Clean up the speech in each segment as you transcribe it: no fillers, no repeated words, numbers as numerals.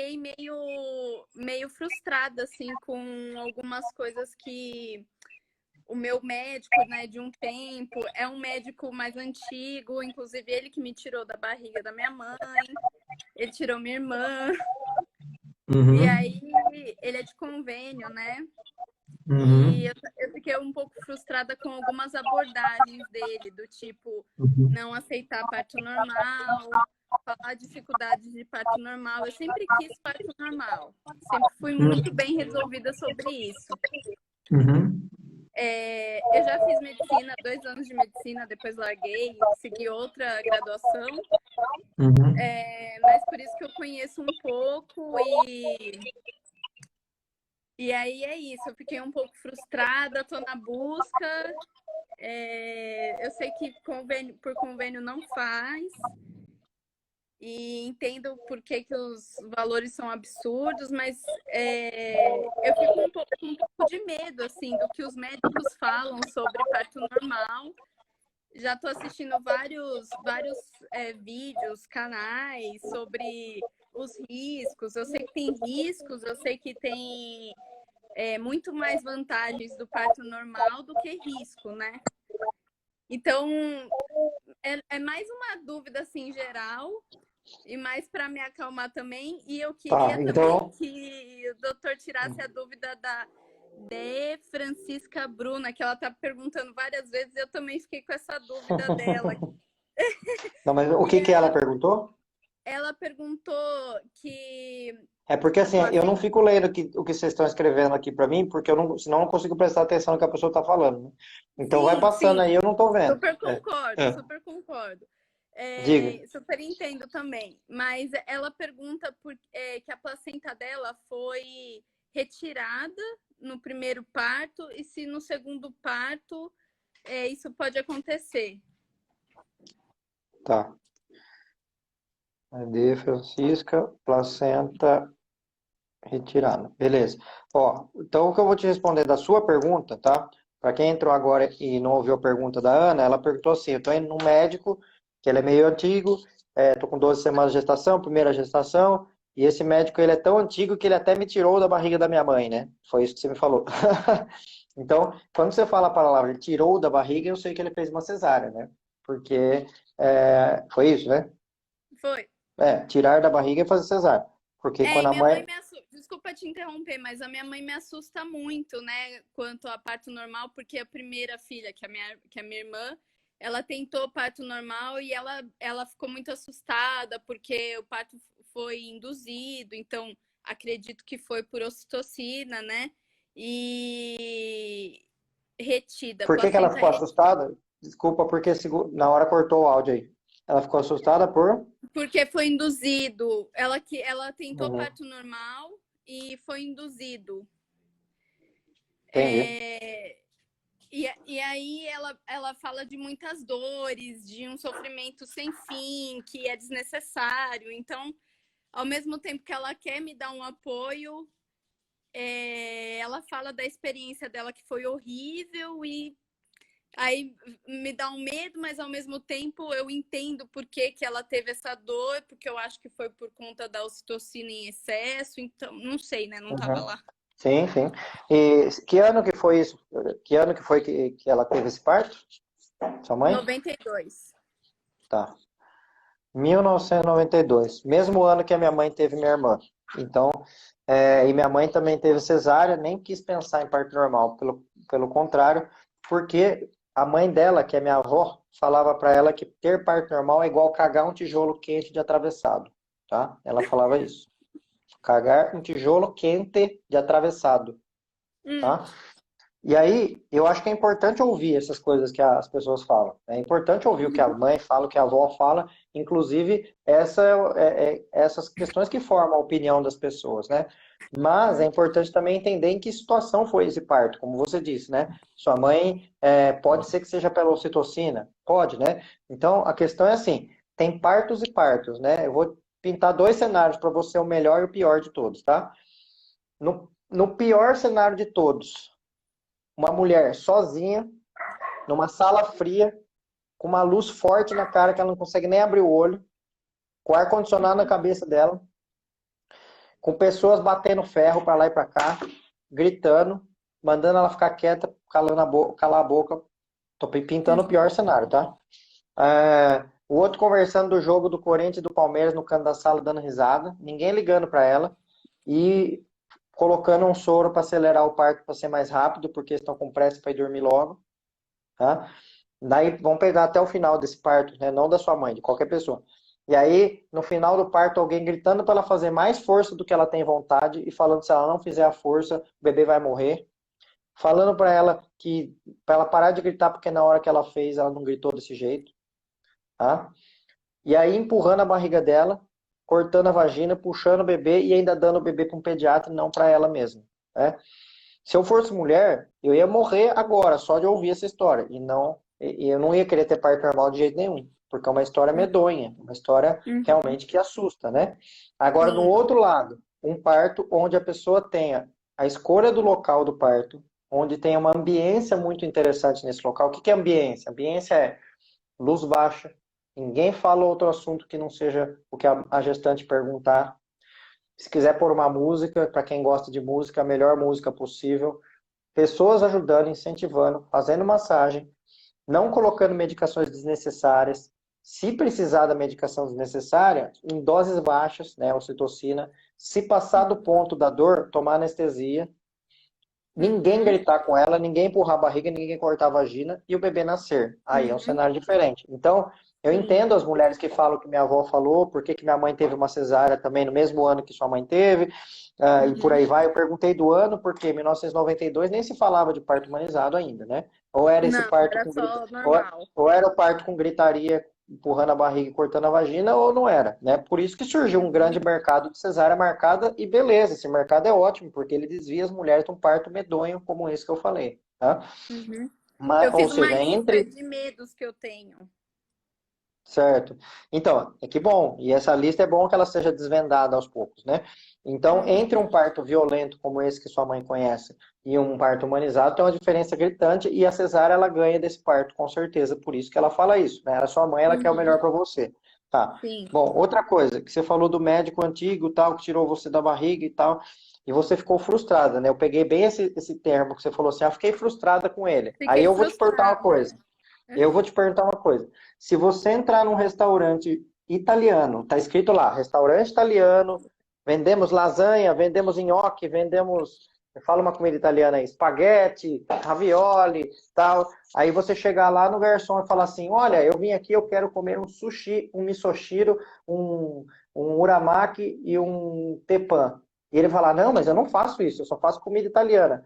fiquei meio frustrada, assim, com algumas coisas que o meu médico, né, de um tempo, é um médico mais antigo, inclusive ele que me tirou da barriga da minha mãe, ele tirou minha irmã, e aí ele é de convênio, né? E eu fiquei um pouco frustrada com algumas abordagens dele, do tipo, não aceitar parto normal, falar dificuldades de parto normal. Eu sempre quis parto normal, sempre fui muito bem resolvida sobre isso. Eu já fiz medicina, 2 anos de medicina, depois larguei, segui outra graduação, mas por isso que eu conheço um pouco e aí é isso, eu fiquei um pouco frustrada, tô na busca, eu sei que por convênio não faz, e entendo por que os valores são absurdos, mas eu fico um pouco de medo, assim, do que os médicos falam sobre parto normal. Já estou assistindo vários vídeos, canais sobre os riscos. Eu sei que tem riscos, eu sei que tem muito mais vantagens do parto normal do que risco, né? Então, é mais uma dúvida, assim, geral, e mais para me acalmar também. E eu queria também que o doutor tirasse a dúvida da Francisca Bruna, que ela está perguntando várias vezes, eu também fiquei com essa dúvida dela. Não, mas o que ela perguntou? Ela perguntou que... É porque assim, eu não fico lendo o que vocês estão escrevendo aqui para mim, porque senão eu não consigo prestar atenção no que a pessoa está falando, né? Então vai passando aí, eu não estou vendo. Super concordo, super concordo. Diga. Super entendo também. Mas ela pergunta que a placenta dela foi retirada no primeiro parto e se no segundo parto isso pode acontecer. Tá. De Francisca, placenta retirada. Beleza. Ó, então o que eu vou te responder da sua pergunta, tá? Para quem entrou agora e não ouviu a pergunta da Ana, ela perguntou assim: eu tô indo num médico, que ele é meio antigo, tô com 12 semanas de gestação, primeira gestação, e esse médico ele é tão antigo que ele até me tirou da barriga da minha mãe, né? Foi isso que você me falou. Então, quando você fala a palavra tirou da barriga, eu sei que ele fez uma cesárea, né? Porque foi isso, né? Foi. Tirar da barriga e fazer cesárea. Porque quando a minha mãe mãe... Desculpa te interromper, mas a minha mãe me assusta muito, né, quanto a parto normal, porque a primeira filha, que é a minha irmã, ela tentou parto normal e ela ficou muito assustada, porque o parto foi induzido, então acredito que foi por ocitocina, né, e retida, Por que ela placenta ficou retida. assustada? Desculpa, porque na hora cortou o áudio aí. Ela ficou assustada por... Porque foi induzido. Ela tentou parto normal e foi induzido. Entendi. E aí ela fala de muitas dores, de um sofrimento sem fim, que é desnecessário. Então, ao mesmo tempo que ela quer me dar um apoio, ela fala da experiência dela que foi horrível e aí me dá um medo, mas ao mesmo tempo eu entendo por que ela teve essa dor, porque eu acho que foi por conta da ocitocina em excesso, então não sei, né? Não tava lá. Sim, sim. E que ano que foi isso? Que ano que foi que ela teve esse parto? Sua mãe? 92. Tá. 1992. Mesmo ano que a minha mãe teve minha irmã. Então, e minha mãe também teve cesárea, nem quis pensar em parto normal. Pelo contrário, porque a mãe dela, que é minha avó, falava para ela que ter parto normal é igual cagar um tijolo quente de atravessado, tá? Ela falava isso. Cagar um tijolo quente de atravessado, tá? E aí, eu acho que é importante ouvir essas coisas que as pessoas falam. É importante ouvir o que a mãe fala, o que a avó fala, inclusive essas questões que formam a opinião das pessoas, né? Mas é importante também entender em que situação foi esse parto, como você disse, né? Sua mãe pode ser que seja pela ocitocina? Pode, né? Então, a questão é assim, tem partos e partos, né? Eu vou pintar 2 cenários para você, o melhor e o pior de todos, tá? No pior cenário de todos, uma mulher sozinha, numa sala fria, com uma luz forte na cara que ela não consegue nem abrir o olho, com ar-condicionado na cabeça dela, com pessoas batendo ferro para lá e para cá, gritando, mandando ela ficar quieta, calar a boca. Tô pintando o pior cenário, tá? O outro conversando do jogo do Corinthians e do Palmeiras no canto da sala, dando risada, ninguém ligando para ela e colocando um soro para acelerar o parto para ser mais rápido, porque estão com pressa para ir dormir logo, tá? Daí vão pegar até o final desse parto, né? Não da sua mãe, de qualquer pessoa. E aí, no final do parto, alguém gritando para ela fazer mais força do que ela tem vontade e falando que se ela não fizer a força, o bebê vai morrer. Falando para ela que para ela parar de gritar porque na hora que ela fez, ela não gritou desse jeito, tá? E aí empurrando a barriga dela, cortando a vagina, puxando o bebê e ainda dando o bebê para um pediatra, não para ela mesma, né? Se eu fosse mulher, eu ia morrer agora, só de ouvir essa história. E eu não ia querer ter parto normal de jeito nenhum, porque é uma história medonha, uma história realmente que assusta, né? Agora, no Sim. outro lado, um parto onde a pessoa tenha a escolha do local do parto, onde tenha uma ambiência muito interessante nesse local. O que é ambiência? Ambiência é luz baixa, ninguém fala outro assunto que não seja o que a gestante perguntar. Se quiser pôr uma música, para quem gosta de música, a melhor música possível. Pessoas ajudando, incentivando, fazendo massagem, não colocando medicações desnecessárias. Se precisar da medicação desnecessária, em doses baixas, né, ocitocina. Se passar do ponto da dor, tomar anestesia. Ninguém gritar com ela, ninguém empurrar a barriga, ninguém cortar a vagina e o bebê nascer. Aí é um cenário diferente. Então, eu entendo as mulheres que falam que minha avó falou, por que que minha mãe teve uma cesárea também no mesmo ano que sua mãe teve, e por aí vai. Eu perguntei do ano, porque em 1992 nem se falava de parto humanizado ainda, né? Ou era esse Não, parto era com só normal. ou era o parto com gritaria, empurrando a barriga e cortando a vagina, ou não era, né? Por isso que surgiu um grande mercado de cesárea marcada, e beleza, esse mercado é ótimo, porque ele desvia as mulheres de um parto medonho como esse que eu falei, tá? Uhum. Mas, Eu ou fiz uma seja, lista entre de medos que eu tenho. Certo. Então, é que bom. E essa lista é bom que ela seja desvendada aos poucos, né? Então, entre um parto violento como esse que sua mãe conhece e um parto humanizado, tem uma diferença gritante e a cesárea ela ganha desse parto, com certeza. Por isso que ela fala isso, né? Ela é sua mãe, ela quer o melhor para você. Tá. Sim. Bom, outra coisa, que você falou do médico antigo, tal, que tirou você da barriga e tal, e você ficou frustrada, né? Eu peguei bem esse termo que você falou assim, fiquei frustrada com ele. Aí Fiquei eu vou te perguntar uma frustrada. coisa. Eu vou te perguntar uma coisa. Se você entrar num restaurante italiano, tá escrito lá, restaurante italiano, vendemos lasanha, vendemos nhoque, vendemos, fala uma comida italiana aí, espaguete, ravioli, tal. Aí você chegar lá no garçom e falar assim, olha, eu vim aqui, eu quero comer um sushi, um misoshiro, um uramaki e um tepan. E ele falar, não, mas eu não faço isso, eu só faço comida italiana.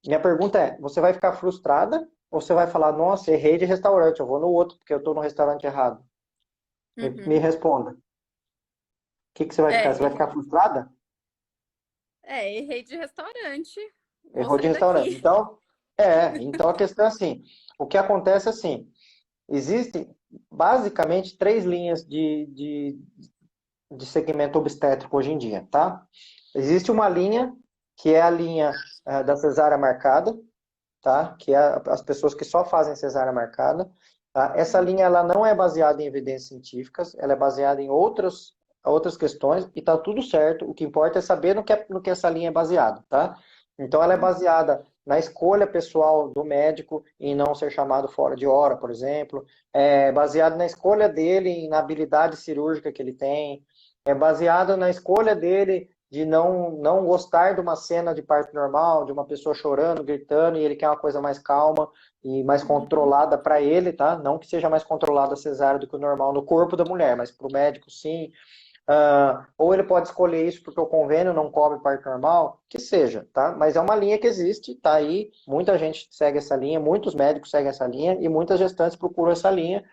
Minha pergunta é, você vai ficar frustrada ou você vai falar, nossa, errei de restaurante, eu vou no outro porque eu estou no restaurante errado? Me Uhum. responda. O que você vai ficar? Você vai É, ficar frustrada? errei de restaurante. Vou Errou de sair restaurante. daqui. Então a questão é assim, o que acontece é assim, existem basicamente três linhas de segmento obstétrico hoje em dia, tá? Existe uma linha, que é a linha da cesárea marcada, tá? Que é as pessoas que só fazem cesárea marcada. Tá? Essa linha ela não é baseada em evidências científicas, ela é baseada em outras questões e tá tudo certo. O que importa é saber no que essa linha é baseada, tá? Então ela é baseada na escolha pessoal do médico em não ser chamado fora de hora, por exemplo, é baseado na escolha dele, na habilidade cirúrgica que ele tem, é baseado na escolha dele de não gostar de uma cena de parto normal, de uma pessoa chorando, gritando, e ele quer uma coisa mais calma e mais controlada para ele, tá? Não que seja mais controlada a cesárea do que o normal no corpo da mulher, mas para o médico sim. Ou ele pode escolher isso porque o convênio não cobre parto normal, que seja, tá? Mas é uma linha que existe, tá aí, muita gente segue essa linha, muitos médicos seguem essa linha e muitas gestantes procuram essa linha.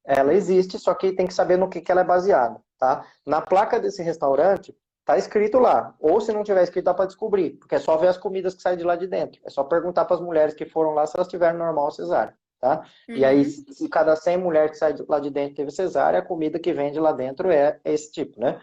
Ela existe, só que tem que saber no que ela é baseada, tá? Na placa desse restaurante, tá escrito lá. Ou se não tiver escrito, dá para descobrir, porque é só ver as comidas que saem de lá de dentro. É só perguntar para as mulheres que foram lá se elas tiveram normal ou cesárea, tá? E aí, Uhum. se cada 100 mulheres que saem de lá de dentro teve cesárea, a comida que vende lá dentro é esse tipo, né?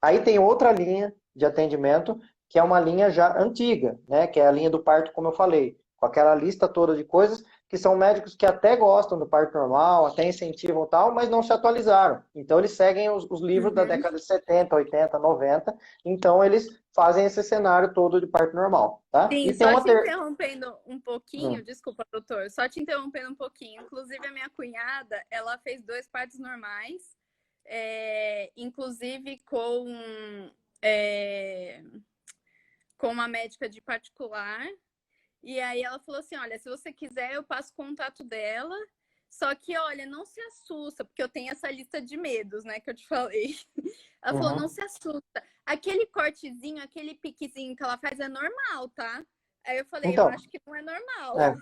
Aí tem outra linha de atendimento, que é uma linha já antiga, né? Que é a linha do parto, como eu falei, com aquela lista toda de coisas que são médicos que até gostam do parto normal, até incentivam e tal, mas não se atualizaram. Então, eles seguem os livros da década de 70, 80, 90, então eles fazem esse cenário todo de parto normal, tá? Sim, E tem só uma te interrompendo um pouquinho, Hum. desculpa, doutor, só te interrompendo um pouquinho. Inclusive, a minha cunhada, ela fez 2 partos normais, inclusive é, com uma médica de particular. E aí ela falou assim, olha, se você quiser, eu passo o contato dela. Só que, olha, não se assusta, porque eu tenho essa lista de medos, né, que eu te falei. Ela falou, não Uhum. se assusta. Aquele cortezinho, aquele piquezinho que ela faz é normal, tá? Aí eu falei, eu Então, acho que não é normal. é.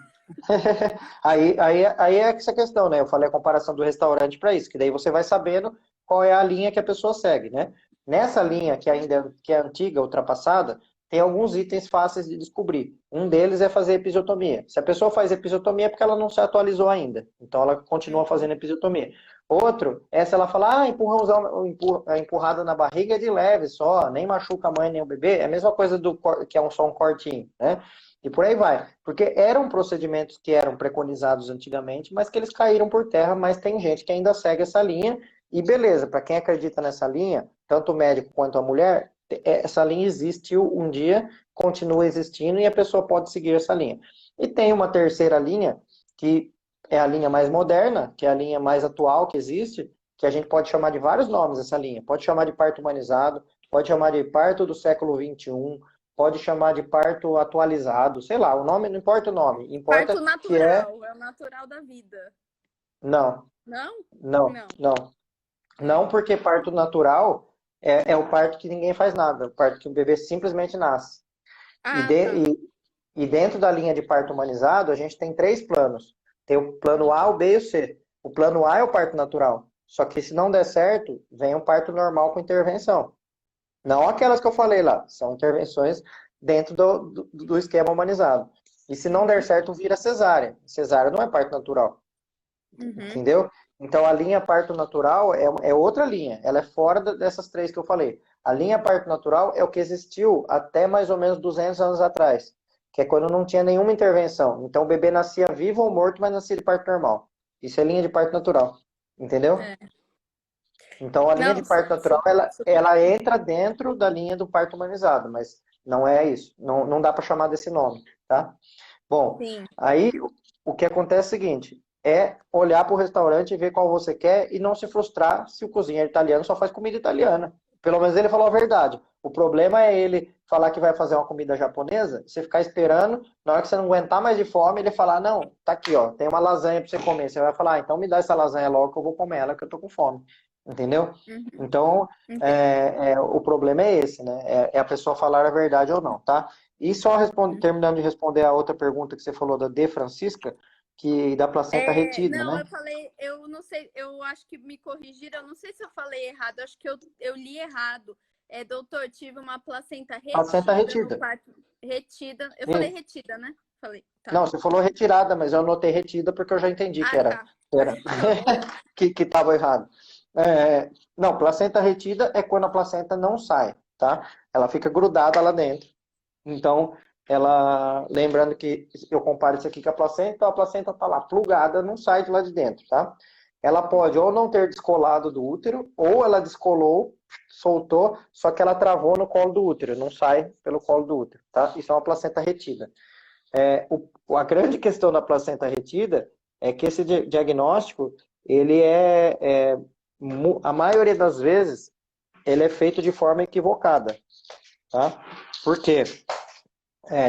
Aí é essa questão, né? Eu falei a comparação do restaurante para isso, que daí você vai sabendo qual é a linha que a pessoa segue, né? Nessa linha que ainda que é antiga, ultrapassada, tem alguns itens fáceis de descobrir. Um deles é fazer episiotomia. Se a pessoa faz episiotomia é porque ela não se atualizou ainda. Então ela continua fazendo episiotomia. Outro é se ela falar, a empurrada na barriga é de leve só, nem machuca a mãe nem o bebê. É a mesma coisa que é só um cortinho, né? E por aí vai. Porque eram procedimentos que eram preconizados antigamente, mas que eles caíram por terra, mas tem gente que ainda segue essa linha. E beleza, para quem acredita nessa linha, tanto o médico quanto a mulher, essa linha existiu um dia, continua existindo e a pessoa pode seguir essa linha. E tem uma terceira linha, que é a linha mais moderna, que é a linha mais atual que existe, que a gente pode chamar de vários nomes essa linha. Pode chamar de parto humanizado, pode chamar de parto do século XXI, pode chamar de parto atualizado, sei lá, o nome não importa o nome, Parto importa que natural, é o natural da vida. não, Não? não, Não. não, Ah, não porque parto natural é o parto que ninguém faz nada, o parto que o bebê simplesmente nasce. E, ah, de, tá. e dentro da linha de parto humanizado, a gente tem 3 planos. Tem o plano A, o B e o C. O plano A é o parto natural. Só que se não der certo, vem um parto normal com intervenção. Não aquelas que eu falei lá, são intervenções dentro do esquema humanizado. E se não der certo, vira cesárea. Cesárea não é parto natural, Uhum. entendeu? Então a linha parto natural é outra linha, ela é fora dessas 3 que eu falei. A linha parto natural é o que existiu até mais ou menos 200 anos atrás, que é quando não tinha nenhuma intervenção. Então o bebê nascia vivo ou morto, mas nascia de parto normal. Isso é linha de parto natural, entendeu? É. Então, a linha de Não, parto natural, super, super. ela entra dentro da linha do parto humanizado, mas não é isso. Não, não dá para chamar desse nome, tá? Bom, Sim. aí o que acontece é o seguinte, é olhar para o restaurante e ver qual você quer e não se frustrar se o cozinheiro italiano só faz comida italiana. Pelo menos ele falou a verdade. O problema é ele falar que vai fazer uma comida japonesa, você ficar esperando, na hora que você não aguentar mais de fome, ele falar, não, tá aqui, ó, tem uma lasanha para você comer. Você vai falar, ah, então me dá essa lasanha logo que eu vou comer ela, que eu tô com fome. Entendeu? Uhum. Então, Entendi. o problema é esse, né? É a pessoa falar a verdade ou não, tá? E só terminando de responder a outra pergunta que você falou da D. Francisca, que da placenta retida, Não, né? eu falei, eu não sei, eu acho que me corrigiram, eu não sei se eu falei errado, acho que eu li errado. Doutor, tive uma placenta Placenta retida no retida. parto. Retida. Eu falei Isso. retida, né? Falei, tá. Não, você falou retirada, mas eu anotei retida porque eu já entendi que Ah, era, tá. era Tá bom. que estava errado. Não, placenta retida é quando a placenta não sai, tá? Ela fica grudada lá dentro. Então, lembrando que eu comparo isso aqui com a placenta está lá plugada, não sai de lá de dentro, tá? Ela pode ou não ter descolado do útero, ou ela descolou, soltou, só que ela travou no colo do útero, não sai pelo colo do útero, tá? Isso é uma placenta retida. A grande questão da placenta retida é que esse diagnóstico, ele a maioria das vezes, ele é feito de forma equivocada, tá? Por quê?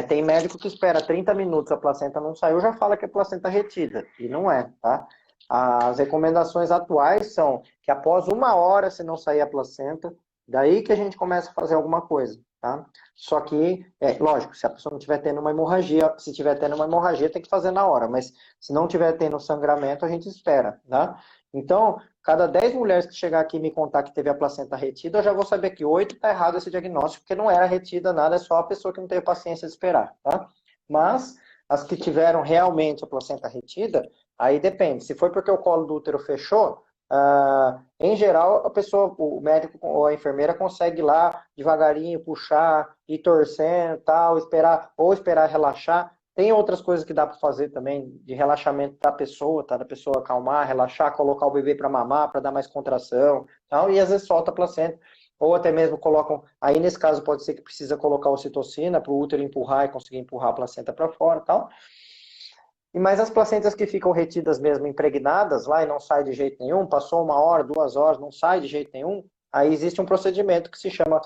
Tem médico que espera 30 minutos, a placenta não saiu, já fala que é placenta retida, e não é, tá? As recomendações atuais são que após 1 hora, se não sair a placenta, daí que a gente começa a fazer alguma coisa, tá? Só que, lógico, se a pessoa não estiver tendo uma hemorragia, se estiver tendo uma hemorragia, tem que fazer na hora, mas se não estiver tendo sangramento, a gente espera, tá? Então, cada 10 mulheres que chegar aqui e me contar que teve a placenta retida, eu já vou saber que 8 está errado esse diagnóstico, porque não era retida nada, é só a pessoa que não teve paciência de esperar, tá? Mas, as que tiveram realmente a placenta retida, aí depende. Se foi porque o colo do útero fechou, em geral, a pessoa, o médico ou a enfermeira consegue ir lá devagarinho puxar, ir torcendo, tal, esperar relaxar. Tem outras coisas que dá para fazer também de relaxamento da pessoa, tá? Da pessoa acalmar, relaxar, colocar o bebê para mamar, para dar mais contração, tal, e às vezes solta a placenta. Ou até mesmo colocam, aí nesse caso pode ser que precisa colocar ocitocina para o útero empurrar e conseguir empurrar a placenta para fora, tal. E mais as placentas que ficam retidas mesmo, impregnadas lá e não sai de jeito nenhum, passou 1 hora, 2 horas, não sai de jeito nenhum, aí existe um procedimento que se chama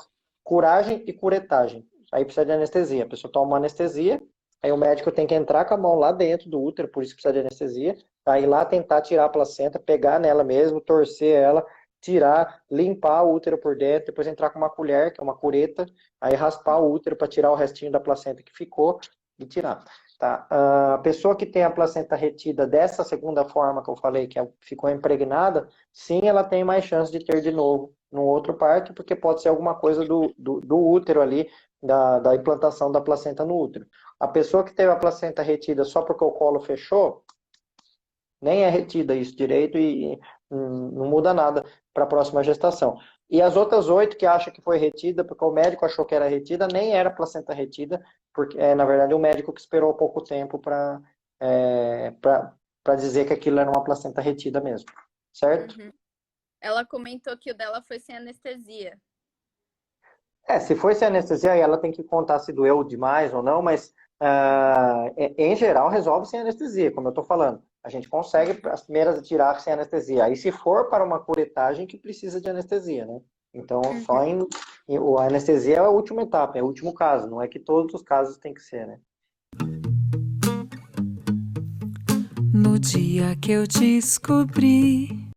curagem e curetagem. Aí precisa de anestesia. A pessoa toma uma anestesia, aí o médico tem que entrar com a mão lá dentro do útero, por isso precisa de anestesia, aí lá tentar tirar a placenta, pegar nela mesmo, torcer ela, tirar, limpar o útero por dentro, depois entrar com uma colher, que é uma cureta, aí raspar o útero para tirar o restinho da placenta que ficou e tirar. Tá? A pessoa que tem a placenta retida dessa segunda forma que eu falei, que ficou impregnada, sim, ela tem mais chance de ter de novo no outro parto, porque pode ser alguma coisa do útero ali, da implantação da placenta no útero. A pessoa que teve a placenta retida só porque o colo fechou, nem é retida isso direito e não muda nada para a próxima gestação. E as outras 8 que acham que foi retida, porque o médico achou que era retida, nem era placenta retida, porque na verdade o médico que esperou pouco tempo para dizer que aquilo era uma placenta retida mesmo, certo? Uhum. Ela comentou que o dela foi sem anestesia. Se foi sem anestesia, aí ela tem que contar se doeu demais ou não, mas em geral resolve sem anestesia, como eu estou falando. A gente consegue as primeiras tirar sem anestesia. Aí se for para uma curetagem que precisa de anestesia, né? Então, só a anestesia é a última etapa, é o último caso. Não é que todos os casos tem que ser, né? No dia que eu descobri